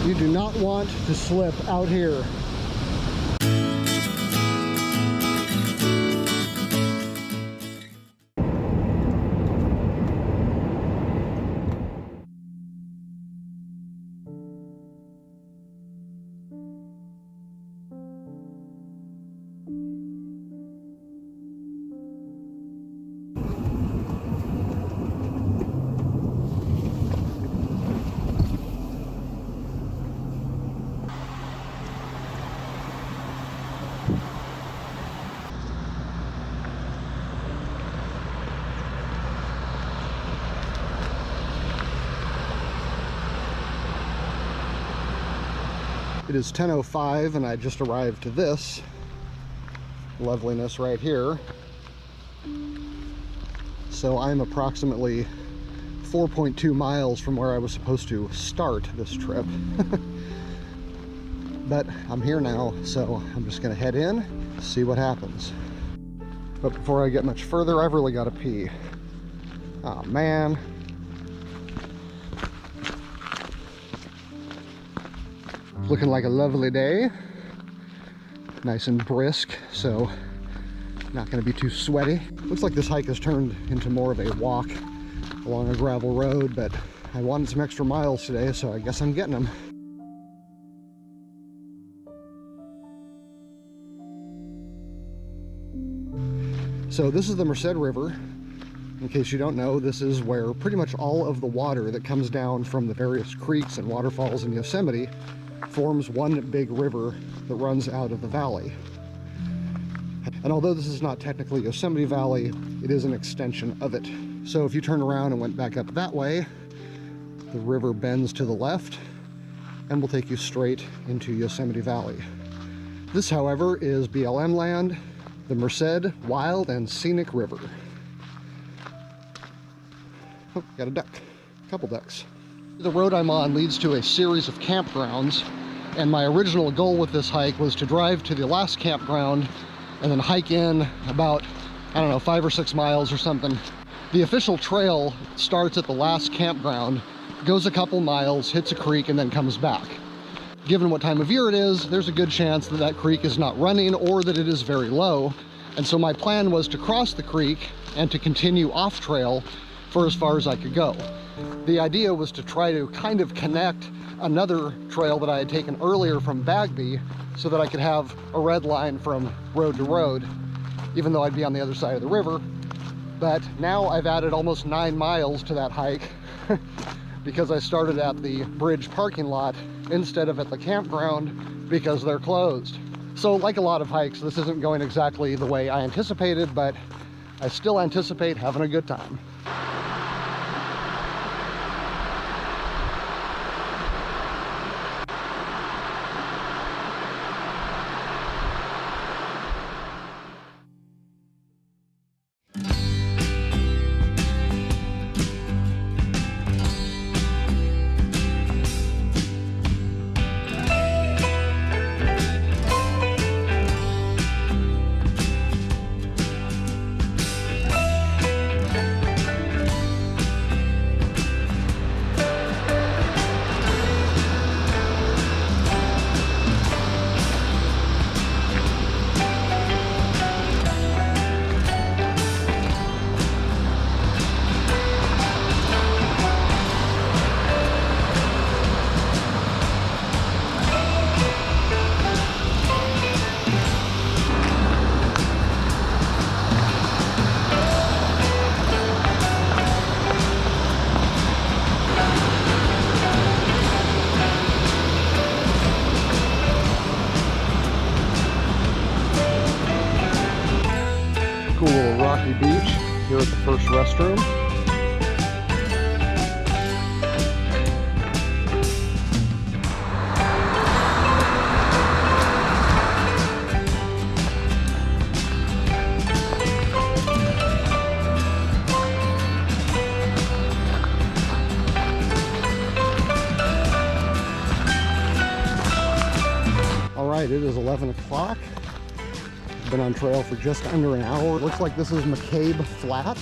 You do not want to slip out here. It is 10:05 and I just arrived to this loveliness right here. So I'm approximately 4.2 miles from where I was supposed to start this trip. But I'm here now, so I'm just gonna head in, see what happens. But before I get much further, I've really got to pee. Oh man. Looking like a lovely day. Nice and brisk, so not going to be too sweaty. Looks like this hike has turned into more of a walk along a gravel road, but I wanted some extra miles today, so I guess I'm getting them. So this is the Merced River. In case you don't know, this is where pretty much all of the water that comes down from the various creeks and waterfalls in Yosemite forms one big river that runs out of the valley. And although this is not technically Yosemite Valley, it is an extension of it. So if you turn around and went back up that way, the river bends to the left and will take you straight into Yosemite Valley. This, however, is BLM land, the Merced Wild and Scenic River. Oh, got a duck, a couple ducks. The road I'm on leads to a series of campgrounds, and my original goal with this hike was to drive to the last campground and then hike in about, I don't know, 5 or 6 miles or something. The official trail starts at the last campground, goes a couple miles, hits a creek, and then comes back. Given what time of year it is, there's a good chance that that creek is not running or that it is very low. And so my plan was to cross the creek and to continue off trail for as far as I could go. The idea was to try to kind of connect another trail that I had taken earlier from Bagby so that I could have a red line from road to road, even though I'd be on the other side of the river. But now I've added almost 9 miles to that hike because I started at the bridge parking lot instead of at the campground because they're closed. So like a lot of hikes, this isn't going exactly the way I anticipated, but I still anticipate having a good time. Cool little rocky beach here at the first restroom. All right, it is 11 o'clock. Been on trail for just under an hour. Looks like this is McCabe Flat,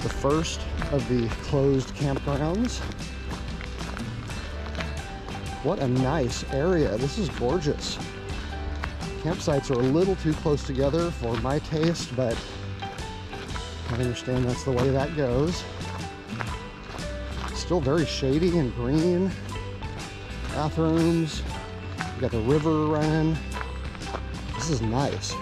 the first of the closed campgrounds. What a nice area. This is gorgeous. Campsites are a little too close together for my taste, but I understand that's the way that goes. Still very shady and green. Bathrooms. You got the river running. This is nice.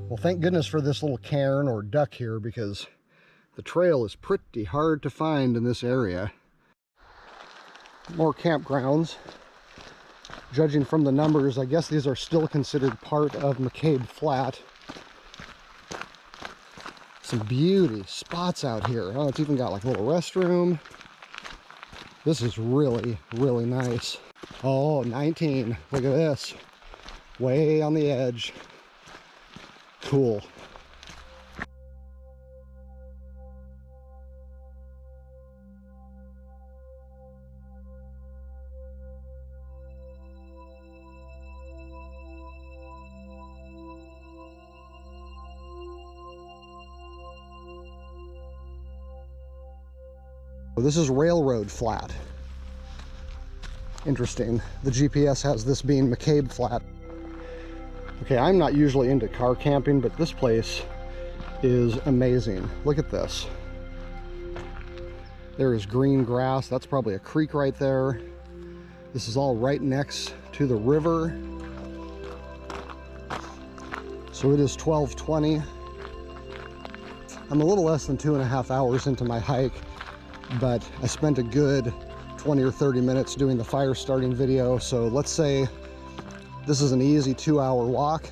Well, thank goodness for this little cairn or duck here, because the trail is pretty hard to find in this area. More campgrounds. Judging from the numbers, I guess these are still considered part of McCabe Flat. Some beauty spots out here. Oh, it's even got like a little restroom. This is really, really nice. Oh, 19. Look at this. Way on the edge. Cool. This is Railroad Flat. Interesting. The GPS has this being McCabe Flat. Okay, I'm not usually into car camping, but this place is amazing. Look at this. There is green grass. That's probably a creek right there. This is all right next to the river. So it is 12:20. I'm a little less than 2.5 hours into my hike, but I spent a good 20 or 30 minutes doing the fire starting video. So let's say this is an easy 2-hour walk.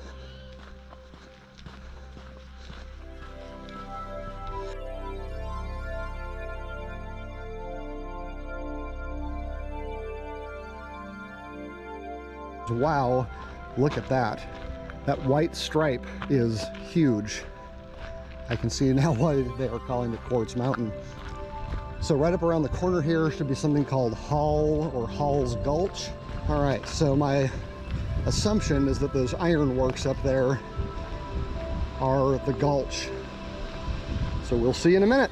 Wow, look at that. That white stripe is huge. I can see now why they are calling it Quartz Mountain. So right up around the corner here should be something called Hall or Hall's Gulch. All right, so my assumption is that those ironworks up there are the gulch. So we'll see in a minute.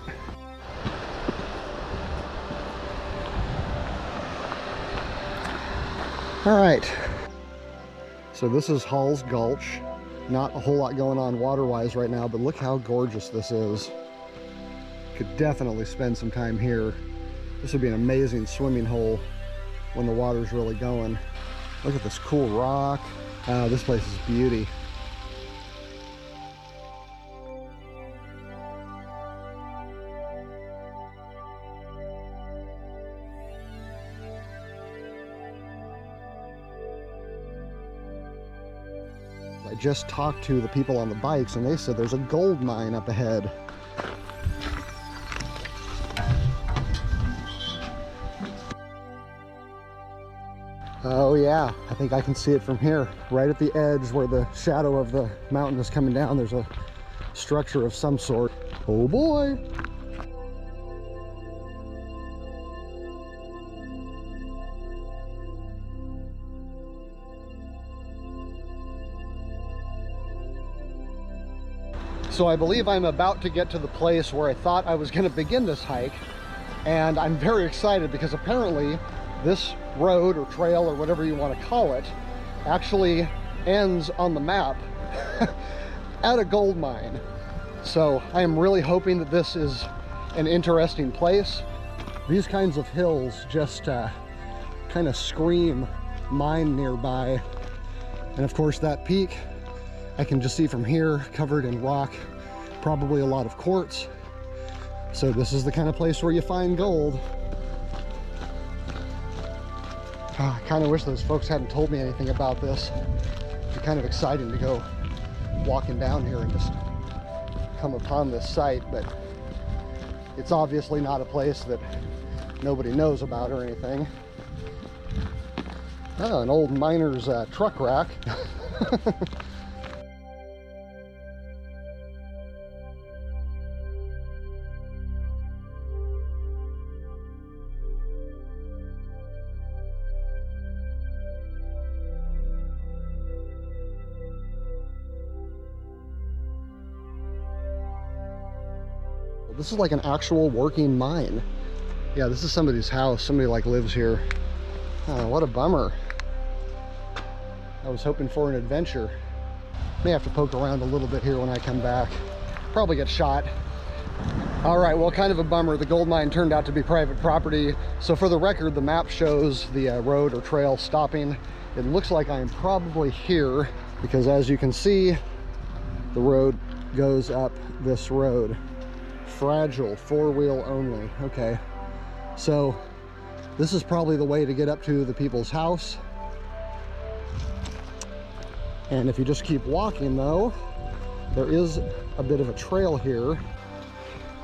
All right, so this is Hall's Gulch. Not a whole lot going on water-wise right now, but look how gorgeous this is. Could definitely spend some time here. This would be an amazing swimming hole when the water's really going. Look at this cool rock. This place is beauty. I just talked to the people on the bikes and they said there's a gold mine up ahead. Oh yeah, I think I can see it from here. Right at the edge where the shadow of the mountain is coming down, there's a structure of some sort. Oh boy! So I believe I'm about to get to the place where I thought I was going to begin this hike, and I'm very excited because apparently this road or trail or whatever you want to call it actually ends on the map at a gold mine. So I am really hoping that this is an interesting place. These kinds of hills just kind of scream mine nearby. And of course that peak I can just see from here, covered in rock, probably a lot of quartz. So this is the kind of place where you find gold. I kind of wish those folks hadn't told me anything about this. It'd be kind of exciting to go walking down here and just come upon this site, but it's obviously not a place that nobody knows about or anything. Oh, an old miner's truck rack. This is like an actual working mine. Yeah, this is somebody's house. Somebody like lives here. Oh, what a bummer. I was hoping for an adventure. May have to poke around a little bit here when I come back. Probably get shot. All right, well, kind of a bummer. The gold mine turned out to be private property. So for the record, the map shows the road or trail stopping. It looks like I'm probably here because as you can see, the road goes up this road. Fragile, four-wheel only. Okay, so this is probably the way to get up to the people's house. And if you just keep walking though, there is a bit of a trail here.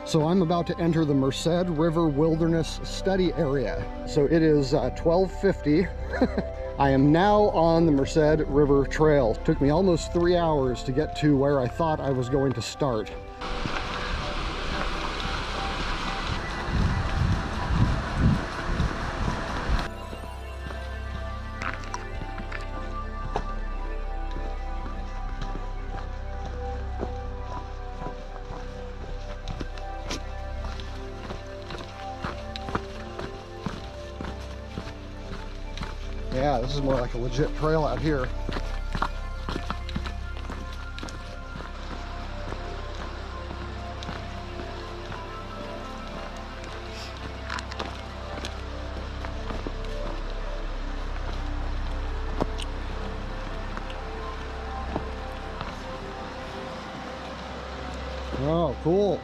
So I'm about to enter the Merced River Wilderness Study Area. So it is 12:50. I am now on the Merced River Trail. It took me almost 3 hours to get to where I thought I was going to start. Yeah, this is more like a legit trail out here. Oh, cool.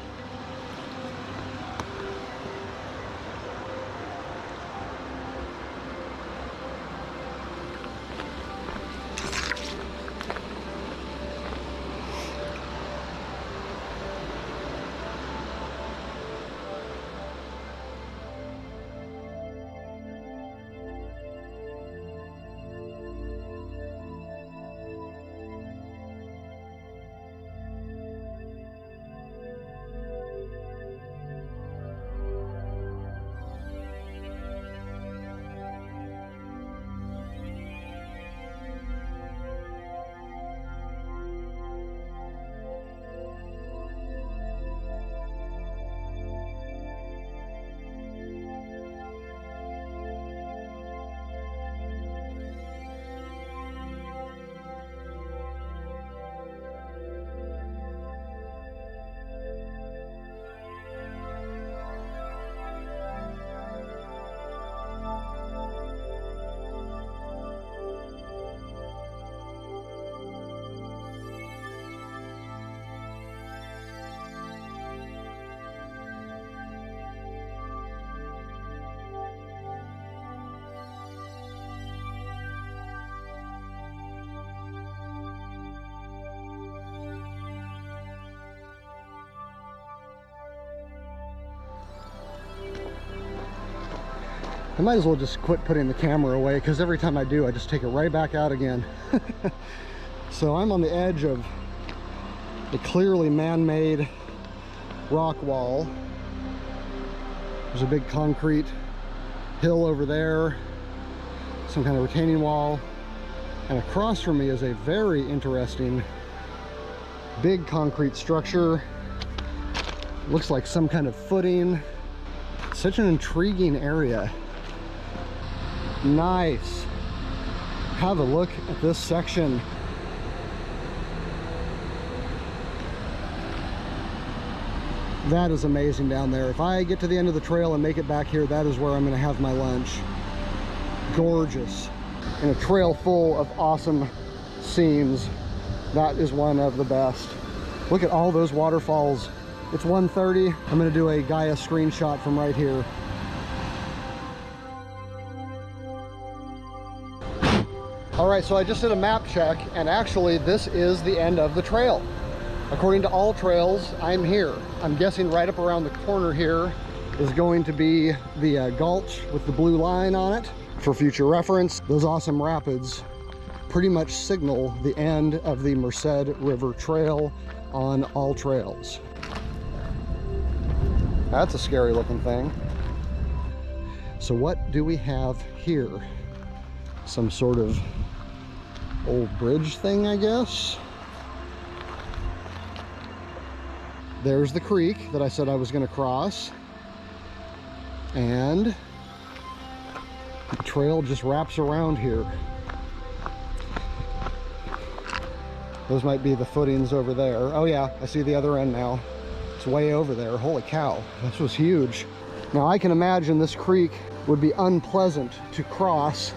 I might as well just quit putting the camera away because every time I do, I just take it right back out again. So I'm on the edge of a clearly man-made rock wall. There's a big concrete hill over there, some kind of retaining wall, and across from me is a very interesting big concrete structure. Looks like some kind of footing. Such an intriguing area. Nice. Have a look at this section. That is amazing down there. If I get to the end of the trail and make it back here, that is where I'm going to have my lunch. Gorgeous. And a trail full of awesome scenes. That is one of the best. Look at all those waterfalls. It's 1:30. I'm going to do a Gaia screenshot from right here. All right, so I just did a map check, and actually this is the end of the trail. According to all trails, I'm here. I'm guessing right up around the corner here is going to be the gulch with the blue line on it. For future reference, those awesome rapids pretty much signal the end of the Merced River Trail on all trails. That's a scary looking thing. So what do we have here? Some sort of old bridge thing, I guess. There's the creek that I said I was going to cross. And the trail just wraps around here. Those might be the footings over there. Oh yeah, I see the other end now. It's way over there. Holy cow, this was huge. Now I can imagine this creek would be unpleasant to cross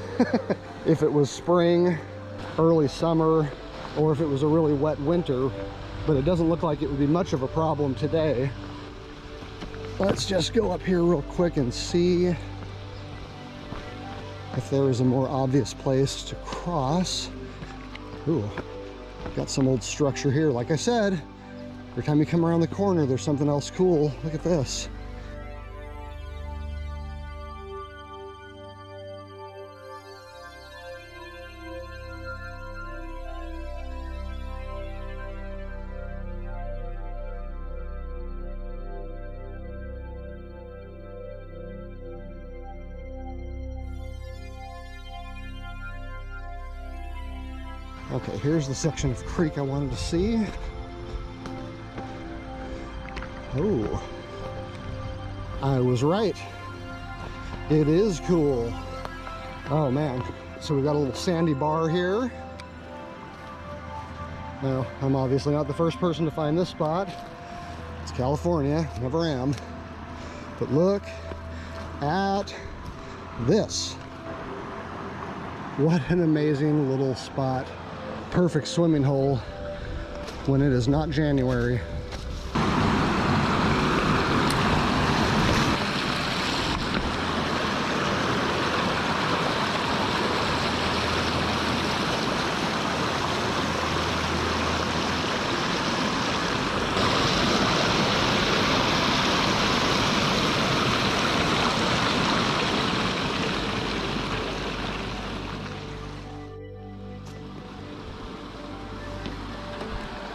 if it was spring, early summer, or if it was a really wet winter, but it doesn't look like it would be much of a problem today. Let's just go up here real quick and see if there is a more obvious place to cross. Ooh, got some old structure here. Like I said, every time you come around the corner, there's something else cool. Look at this. Okay, here's the section of creek I wanted to see. Oh, I was right. It is cool. Oh man, so we've got a little sandy bar here. Now, I'm obviously not the first person to find this spot. It's California, never am. But look at this. What an amazing little spot. Perfect swimming hole when it is not January.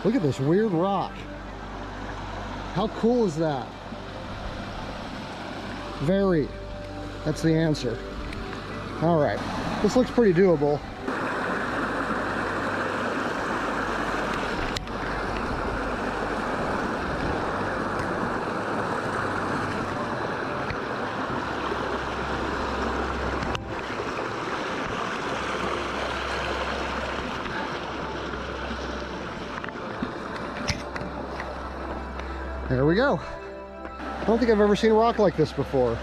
Look at this weird rock. How cool is that? Very. That's the answer. All right, this looks pretty doable. There we go. I don't think I've ever seen a rock like this before.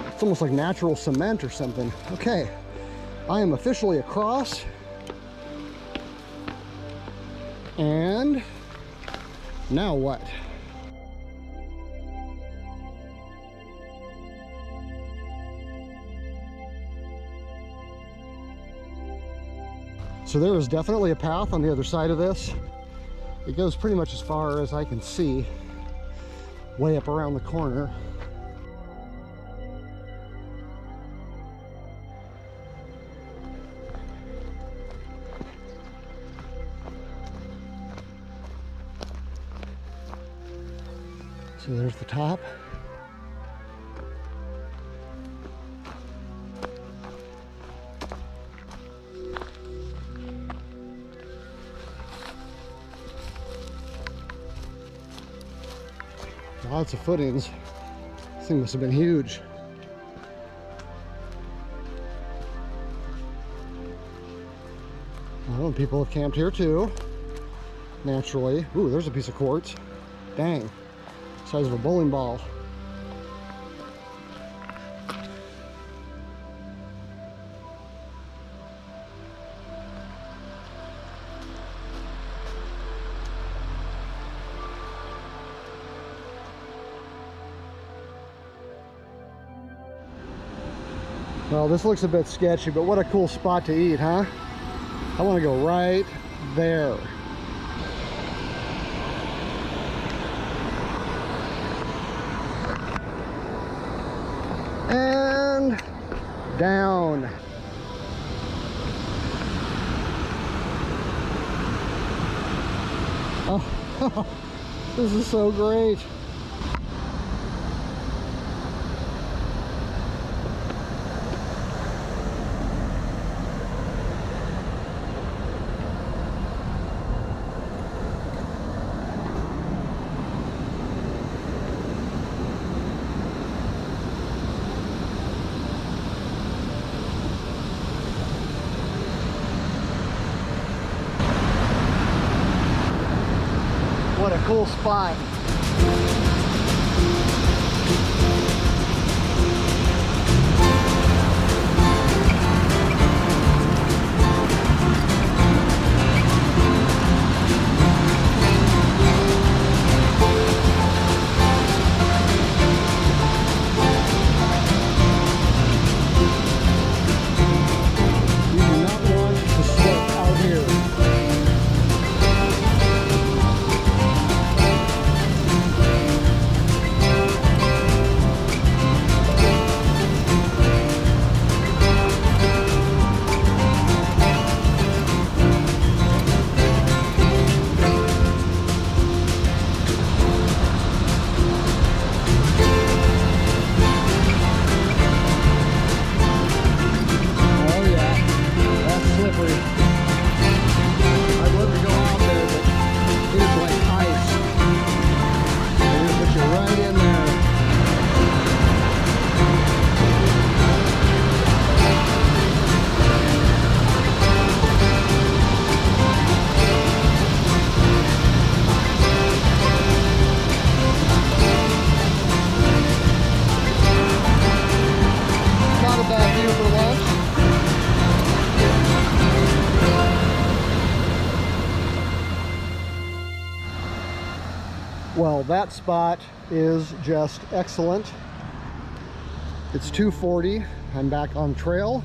It's almost like natural cement or something. Okay, I am officially across. And now what? So there is definitely a path on the other side of this. It goes pretty much as far as I can see, way up around the corner. So there's the top. Lots of footings. This thing must have been huge. Well, people have camped here too, naturally. Ooh, there's a piece of quartz. Dang, size of a bowling ball. Well, this looks a bit sketchy, but what a cool spot to eat, huh? I want to go right there. And Down. Oh, this is so great. What a cool spot. You do not want to slip out here. Well, that spot is just excellent. It's 2:40. I'm back on trail.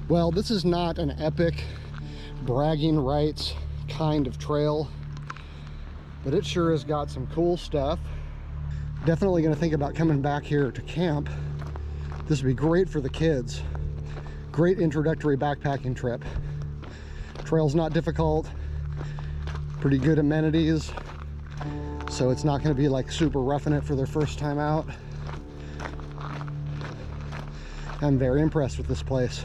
Well, this is not an epic bragging rights kind of trail, but it sure has got some cool stuff. Definitely going to think about coming back here to camp. This would be great for the kids. Great introductory backpacking trip. Trail's not difficult, pretty good amenities, so it's not going to be like super roughing it for their first time out. I'm very impressed with this place.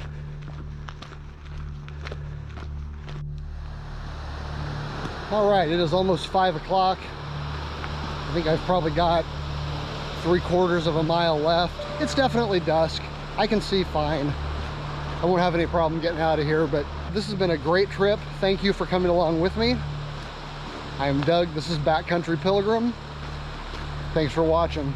All right, it is almost 5 o'clock. I think I've probably got 3/4 of a mile left. It's definitely dusk. I can see fine. I won't have any problem getting out of here, but this has been a great trip. Thank you for coming along with me. I am Doug. This is Backcountry Pilgrim. Thanks for watching.